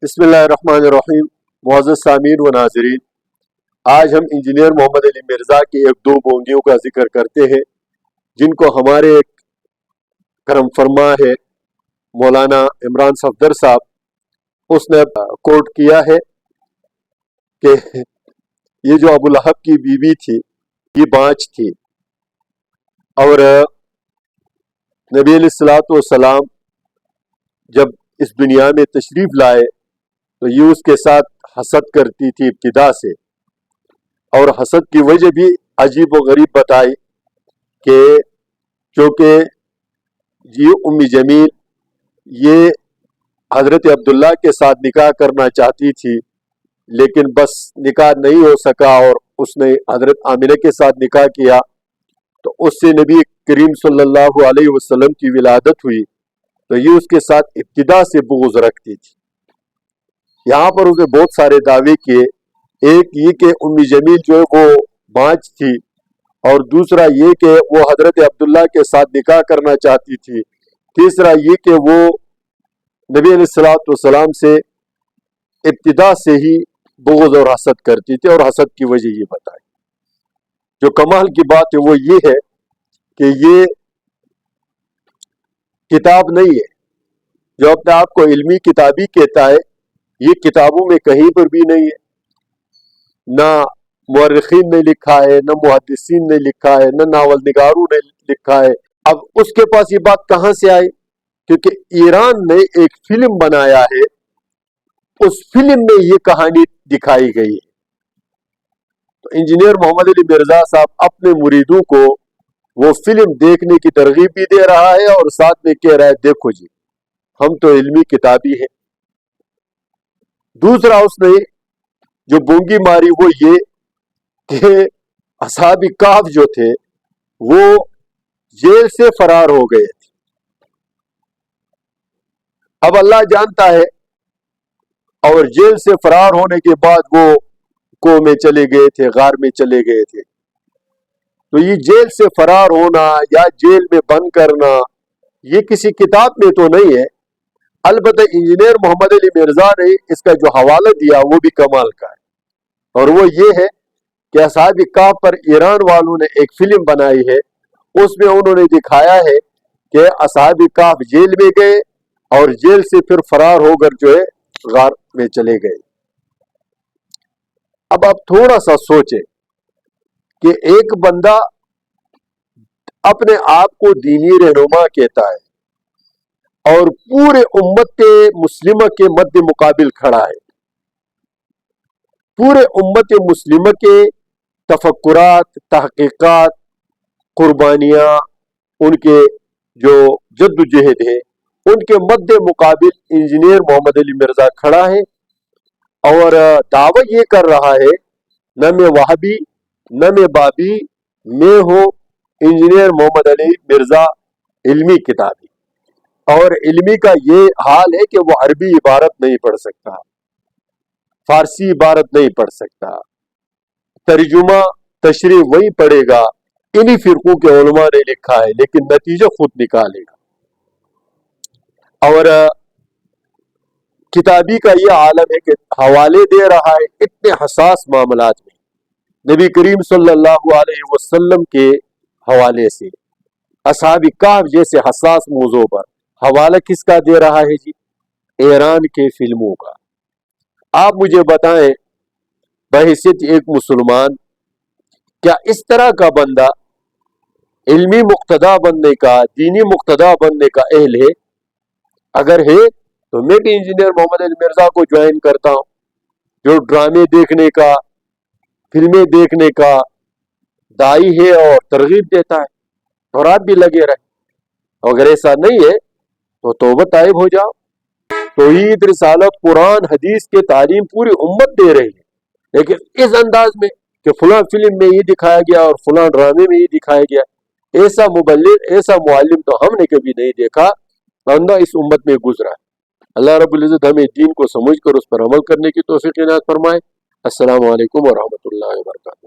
بسم اللہ الرحمن الرحیم۔ معزز سامعین و ناظرین، آج ہم انجینئر محمد علی مرزا کی ایک دو بونگیوں کا ذکر کرتے ہیں جن کو ہمارے کرم فرما ہے مولانا عمران صفدر صاحب، اس نے کوٹ کیا ہے کہ یہ جو ابو لہب کی بیوی تھی یہ بانچ تھی، اور نبی علیہ الصلوۃ والسلام جب اس دنیا میں تشریف لائے تو یہ اس کے ساتھ حسد کرتی تھی ابتدا سے، اور حسد کی وجہ بھی عجیب و غریب بتائی کہ چونکہ یہ ام جمیل یہ حضرت عبداللہ کے ساتھ نکاح کرنا چاہتی تھی، لیکن بس نکاح نہیں ہو سکا اور اس نے حضرت عامرہ کے ساتھ نکاح کیا، تو اس سے نبی کریم صلی اللہ علیہ وسلم کی ولادت ہوئی، تو یہ اس کے ساتھ ابتدا سے بغض رکھتی تھی۔ یہاں پر اسے بہت سارے دعوے کیے، ایک یہ کہ ام جمیل جو ہے وہ بانچ تھی، اور دوسرا یہ کہ وہ حضرت عبداللہ کے ساتھ نکاح کرنا چاہتی تھی، تیسرا یہ کہ وہ نبی علیہ الصلوۃ والسلام سے ابتدا سے ہی بغض اور حسد کرتی تھی، اور حسد کی وجہ یہ بتائی۔ جو کمال کی بات ہے وہ یہ ہے کہ یہ کتاب نہیں ہے، جو اپنے آپ کو علمی کتابی کہتا ہے، یہ کتابوں میں کہیں پر بھی نہیں ہے، نہ مورخین نے لکھا ہے، نہ محدثین نے لکھا ہے، نہ ناول نگاروں نے لکھا ہے۔ اب اس کے پاس یہ بات کہاں سے آئی؟ کیونکہ ایران نے ایک فلم بنایا ہے، اس فلم میں یہ کہانی دکھائی گئی ہے۔ تو انجینئر محمد علی مرزا صاحب اپنے مریدوں کو وہ فلم دیکھنے کی ترغیب بھی دے رہا ہے، اور ساتھ میں کہہ رہا ہے دیکھو جی ہم تو علمی کتابی ہیں۔ دوسرا اس نے جو بونگی ماری وہ یہ کہ اصحاب کہف جو تھے وہ جیل سے فرار ہو گئے تھے۔ اب اللہ جانتا ہے، اور جیل سے فرار ہونے کے بعد وہ کنویں میں چلے گئے تھے، غار میں چلے گئے تھے۔ تو یہ جیل سے فرار ہونا یا جیل میں بند کرنا یہ کسی کتاب میں تو نہیں ہے، البتہ انجینئر محمد علی مرزا نے اس کا جو حوالہ دیا وہ بھی کمال کا ہے، اور وہ یہ ہے کہ اصحاب کہف پر ایران والوں نے ایک فلم بنائی ہے، اس میں انہوں نے دکھایا ہے کہ اصحاب کہف جیل میں گئے اور جیل سے پھر فرار ہو کر جو ہے غار میں چلے گئے۔ اب آپ تھوڑا سا سوچیں کہ ایک بندہ اپنے آپ کو دینی رہنما کہتا ہے اور پورے امت مسلمہ کے مد مقابل کھڑا ہے، پورے امت مسلمہ کے تفکرات، تحقیقات، قربانیاں، ان کے جو جد و جہد ہے، ان کے مد مقابل انجینئر محمد علی مرزا کھڑا ہے، اور دعویٰ یہ کر رہا ہے نہ میں وہابی نہ میں بابی، میں ہوں انجینئر محمد علی مرزا علمی کتابی، اور علمی کا یہ حال ہے کہ وہ عربی عبارت نہیں پڑھ سکتا، فارسی عبارت نہیں پڑھ سکتا، ترجمہ تشریح وہی پڑھے گا، انہی فرقوں کے علماء نے لکھا ہے، لیکن نتیجہ خود نکالے گا۔ اور کتابی کا یہ عالم ہے کہ حوالے دے رہا ہے اتنے حساس معاملات میں نبی کریم صلی اللہ علیہ وسلم کے حوالے سے، اصحاب کہف جیسے حساس موضوع پر حوالہ کس کا دے رہا ہے جی؟ ایران کے فلموں کا۔ آپ مجھے بتائیں بحیثیت ایک مسلمان، کیا اس طرح کا بندہ علمی مقتدا بننے کا، دینی مقتدا بننے کا اہل ہے؟ اگر ہے تو میں بھی انجینئر محمد علی مرزا کو جوائن کرتا ہوں، جو ڈرامے دیکھنے کا، فلمیں دیکھنے کا داعی ہے اور ترغیب دیتا ہے، اور آپ بھی لگے رہیں۔ اگر ایسا نہیں ہے تو توبہ طائب ہو جاؤ۔ توحید، رسالت، قرآن، حدیث کے تعلیم پوری امت دے رہی ہے، لیکن اس انداز میں کہ فلاں فلم میں یہ دکھایا گیا اور فلاں ڈرامے میں یہ دکھایا گیا، ایسا مبلغ، ایسا معلم تو ہم نے کبھی نہیں دیکھا، بندہ اس امت میں گزرا ہے۔ اللہ رب العزت ہمیں دین کو سمجھ کر اس پر عمل کرنے کی توفیق عنایت فرمائے۔ السلام علیکم ورحمۃ اللہ وبرکاتہ۔